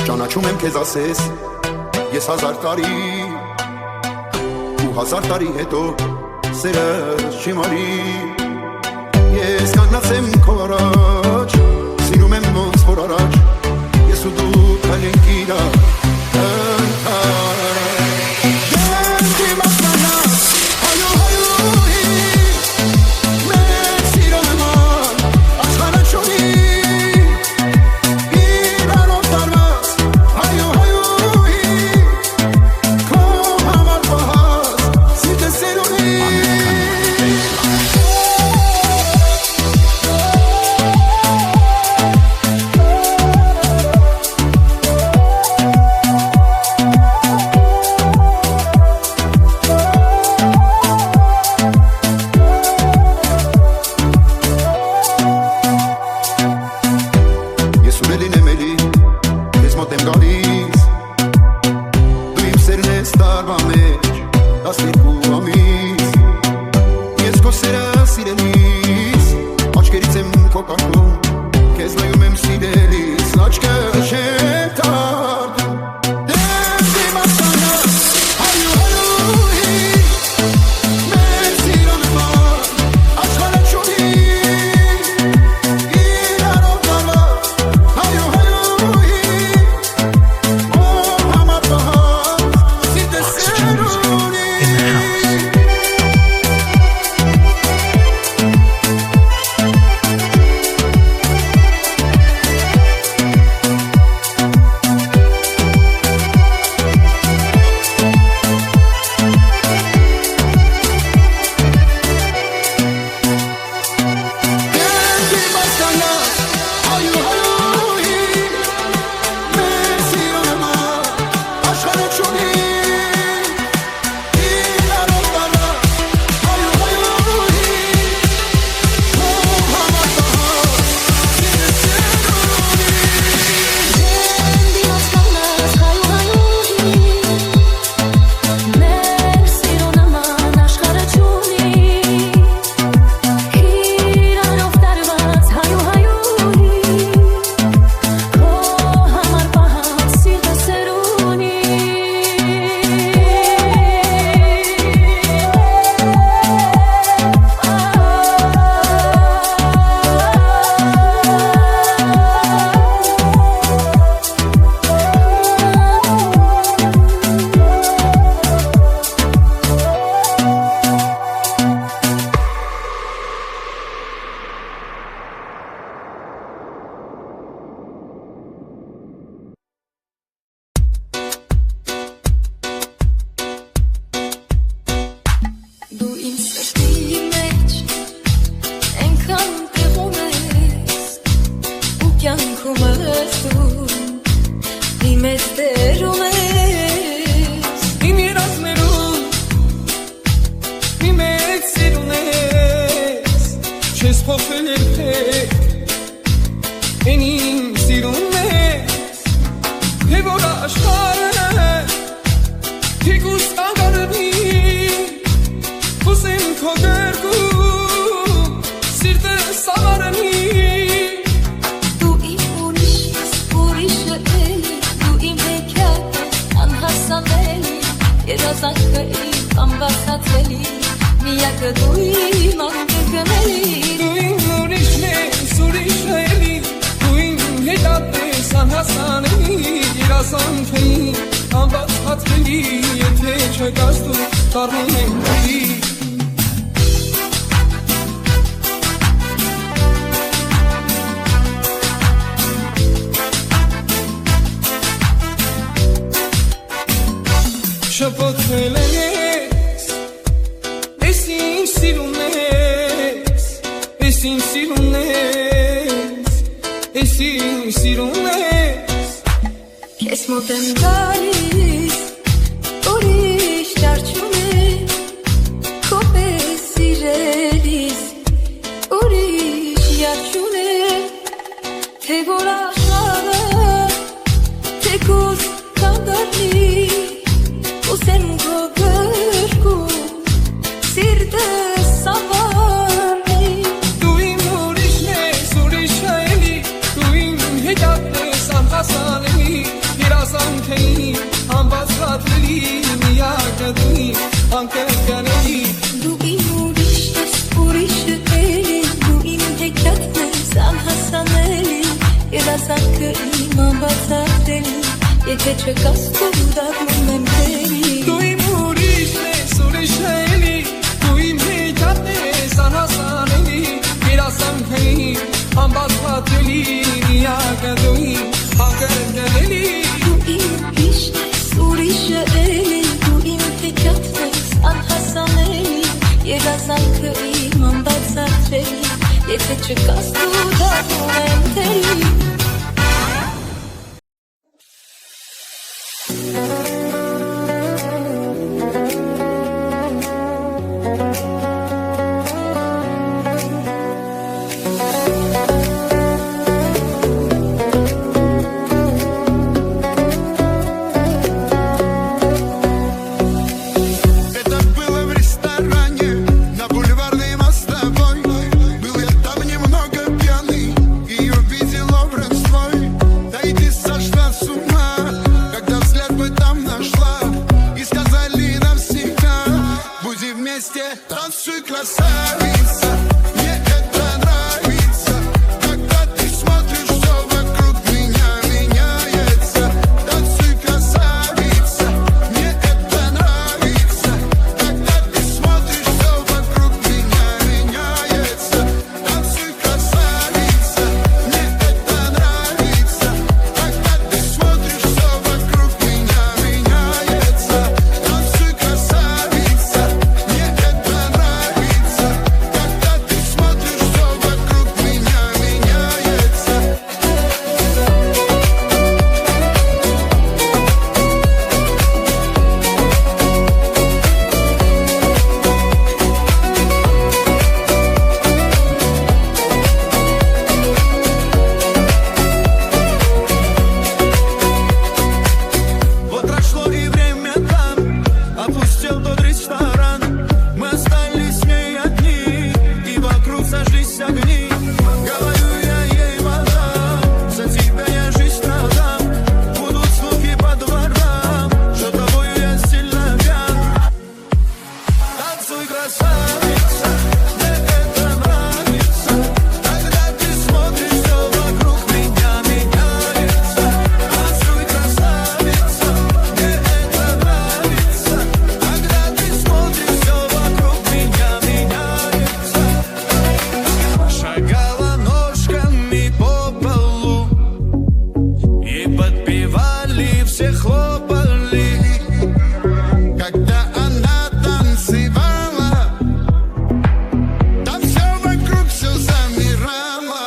Ճանաչում եմ քեզ ասես ես 1000 տարի ու 1000 տարի հետո սերը չիմարի ես կանգնացեմ քո առաջ սիրում եմ ոնց որ առաջ ես ու դու քանենք իրար զանքը իմ անբացատրելի Եթե չկաս քո դառնում եմ տերի Դու իմ ուրիշն ես, ուրիշ էլի Դու իմ հեքիաթն ես անհասանելի Երազանքը իմ անբացատրելի Միակը դու իմ անկրկնելի Դու իմ ուրիշն ես, ուրիշը էլի Դու իմ հեքիաթն ես անհասանելի Երազանքը իմ անբացատրելի Եթե չկաս քո դառնում եմ տերի Танцуй, красавица, мне это нравится Когда ты смотришь, все вокруг меня меняется Танцуй, красавица, мне это нравится Когда ты смотришь, все вокруг меня меняется Танцуй, красавица, мне это нравится Когда ты смотришь, все вокруг меня меняется Танцуй, красавица, мне это нравится Когда ты смотришь, все вокруг меня меняется Вот прошло и время там, опустел тот ресторан Мы остались с ней одни, и вокруг сошлись огни Говорю я ей мадам, за тебя я жизнь отдам Будут слухи по дворам, что тобою я сильно пьян Танцуй, красавица, мне это нравится Когда ты смотришь, все вокруг меня меняется Танцуй, красавица, мне это нравится Когда ты смотришь, все вокруг меня меняется Шагала ножками по полу И подпевали, все хлопали Когда она танцевала Там все вокруг все замирало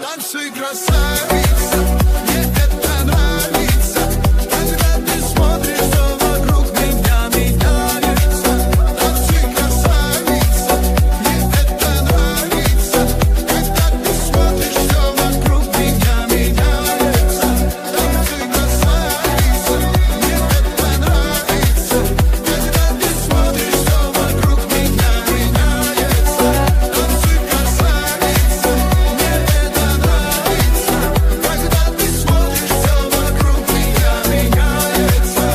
Танцуй, красавица, мне это нравится Когда ты смотришь, все вокруг меня меняется Танцуй, красавица, мне это нравится Когда ты смотришь, все вокруг меня меняется Танцуй, красавица, мне это нравится Когда ты смотришь, все вокруг меня меняется Танцуй, красавица, мне это нравится Когда ты смотришь, все вокруг меня меняется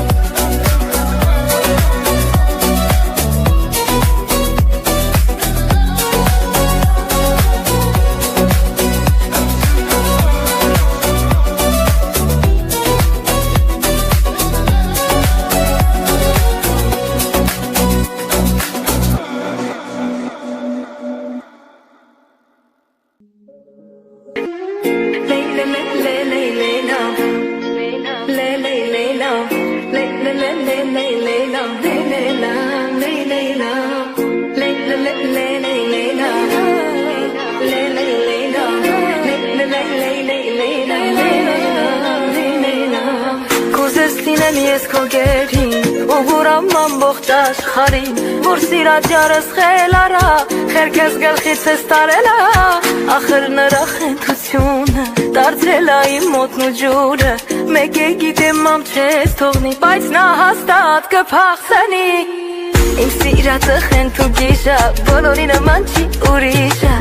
Կուզես լինեմ ես քո գերին ու գուրամ ամբողջ աշխարհին որ սիրած յարս խելարա խերքես գլխից ես տարելա ախր նրա խենթությունը դարձել է իմ մոտն ու ջուրը մեկ է գիտեմ ամ չես թողնի բայց նա հաստատ կփախցնի Իմ սիրածը խենթ ու գիշա բոլորի նման չի ուրիշա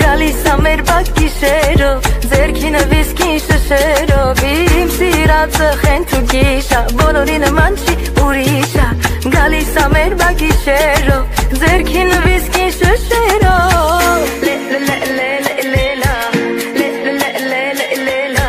Գալիս ա մեր բակ գիշերով ձերքինը վիսկին շշերով Իմ սիրածը խենթ ու գիշա բոլորի նման չի ուրիշա Գալիս ա մեր բակ գիշերով ձերքինը վիսկին շշերով Լե լե լե լե լե լե լե լե լե լե լե լե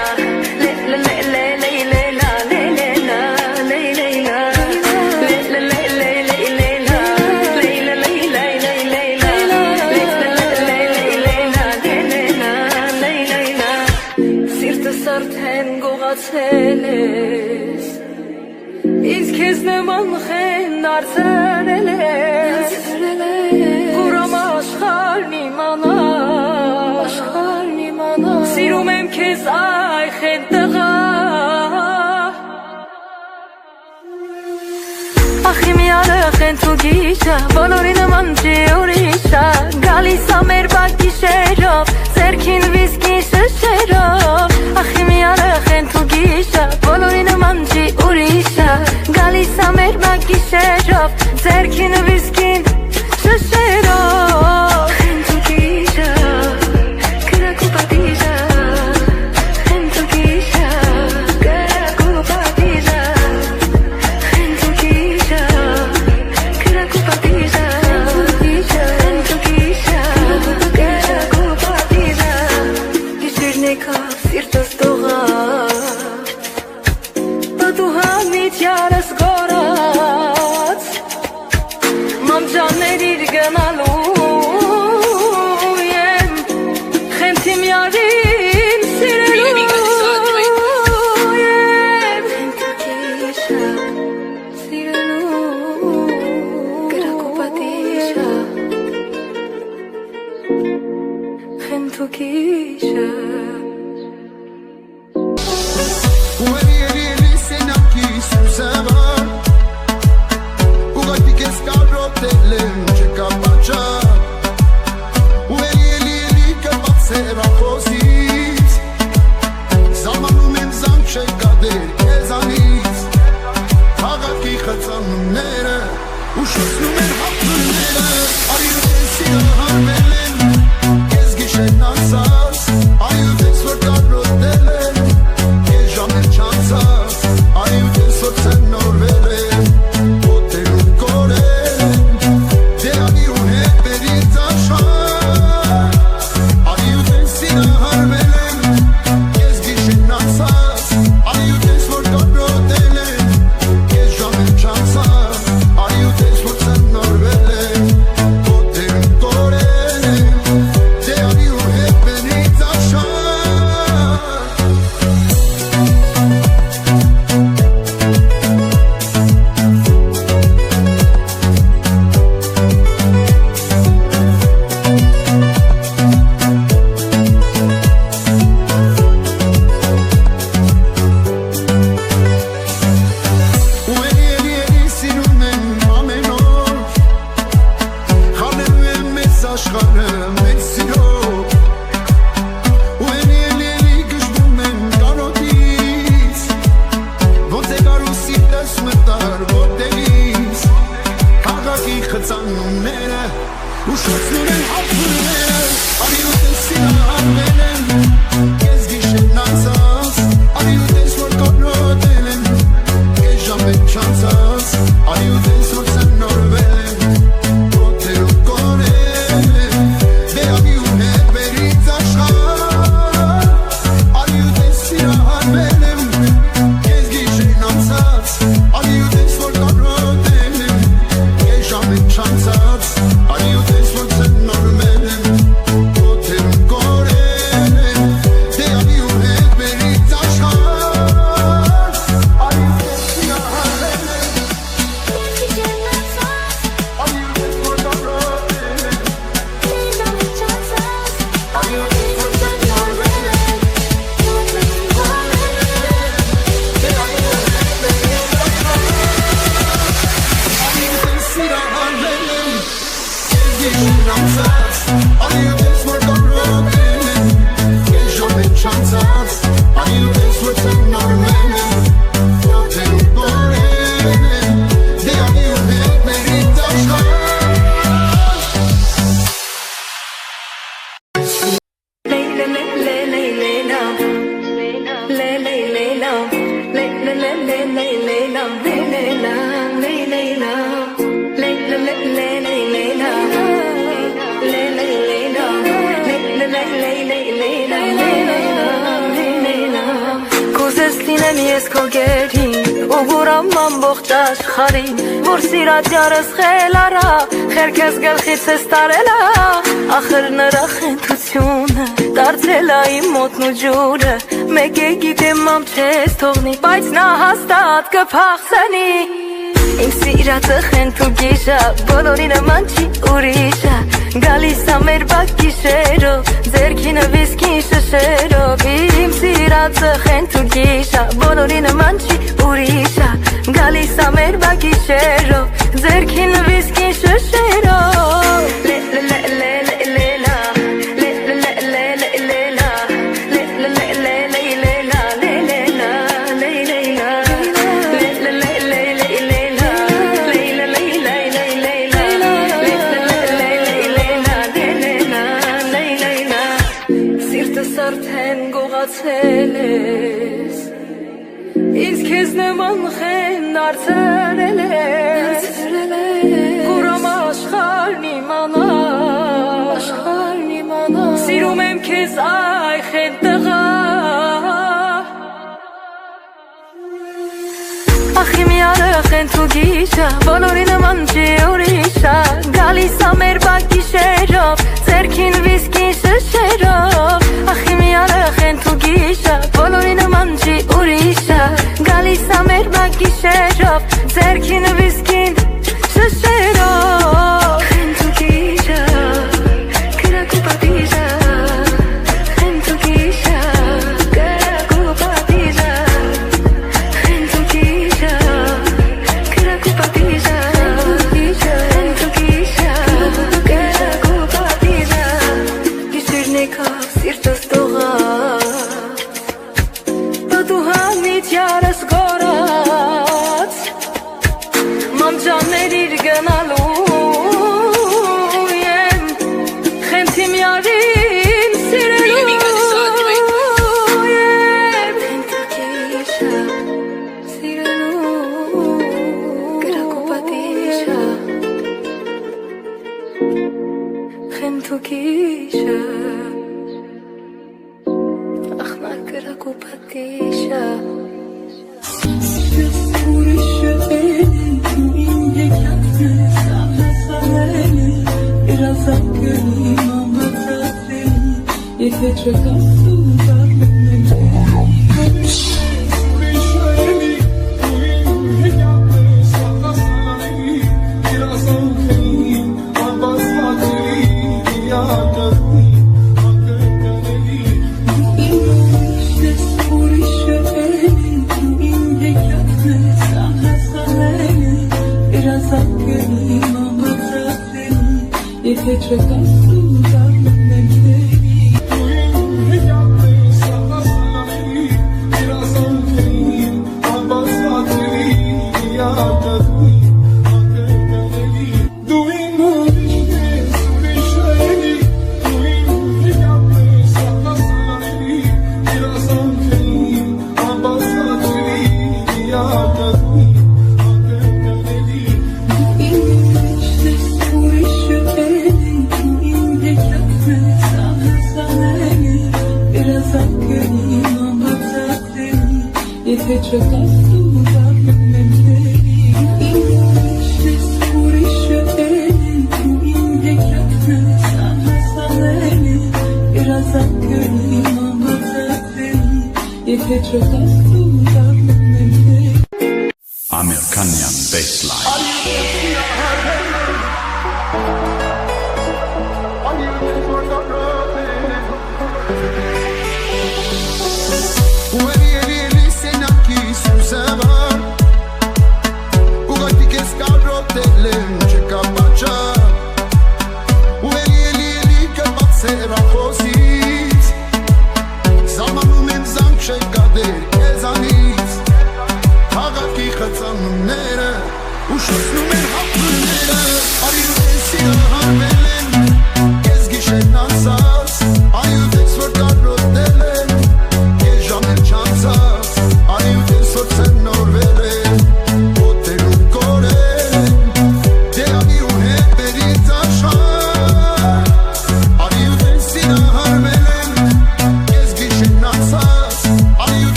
Ինքս արդեն գողացել ես Ինձ քեզ նման խեն դարձրել ես Որում աշխարհն իմանա Սիրում եմ քեզ այ խեն տղա Ախի մի արախեն թու գիշա Բոլորի նման չի ուրիշա Գալիս ա մեր բակ գիշերով Ձերքին վիսկի շշերով Ախի մի արախեն թու գիշա Բոլորի նման չի ուրիշա Գալիս ա մեր բակ գիշերով Ձերքին վիսկին շշերով Խեն թու գիշա Կրակ ու պատիժա Խեն թու գիշա Կրակ ու պատիժա Խեն թու գիշա Կրակ ու պատիժա Խեն թու գիշա Կրակ ու պատիժա Գիշերն եկա սիրտս տողաց Բատու համից յարս գորած Մանջաններ իր գնալու եմ Խենթիմ յարին սիրելու եմ Խենթու գիշա սիրելու Կրակ ու պատիժա Խենթու գիշա Cos'è Կհասնեմ ես քո գերին ու գուրամ ամբողջ աշխարհին որ սիրած յարս խել արա խերքես գլխից ես տարելա ախր նրա խենթությունը դարձել է իմ մոտն ու ջուրը մեկ է գիտեմ ամ չես թողնի բայց նա հաստատ կփախցնի Իմ սիրածը խենթու գիշա բոլորի նման չի ուրիշա Գալիս ա մեր բակ գիշերով ձերքինը վիսկին շշերով Իմ սիրածը խենթու գիշա բոլորի նման չի ուրիշա Գալիս ա մեր բակ գիշերով ձերքինը վիսկին շշերով Ինձ քեզ նման խեն դարձրել ես Կուրամ աշխարհն իմանա Սիրում եմ քեզ այ խեն տղա Ախ իմ յարը խենթու գիշա Բոլորի նման չի ուրիշա Գալիս ա մեր բակ գիշերով Ձերքին վիսկին շշերով Ախ իմ յարը խենթու գիշա Բոլորի նման չի ուրիշա Գալիս ա մեր բակ գիշերով Ձերքին վիսկին շշերով Խենթու գիշա Կրակ ու պատիժա Խենթու գիշա Կրակ ու պատիժա Խենթու գիշա Կրակ ու պատիժա Խենթու գիշա Կրակ ու պատիժա Գիշերն եկավ սիրտս տողաց Պատուհանից յարս գորած Մանջաններ իր գնալու եմ Խենթիմ յարին սիրելու եմ Խենթու գիշա սիրելու Կրակ ու պատիժա Խենթու գիշա Ախնար կրակ ու պատիժա Եթե չկասում դարնում եմ Եթե չկասում դարնում եմ Եթե չկասում դարնում եմ Ինքնիշնես ուրիշը էլի Դու իմ հեքիաթն ես անհասանելի Երազանքը իմ ամբարձատելի Եթե չկասում դարնում եմ American Bassline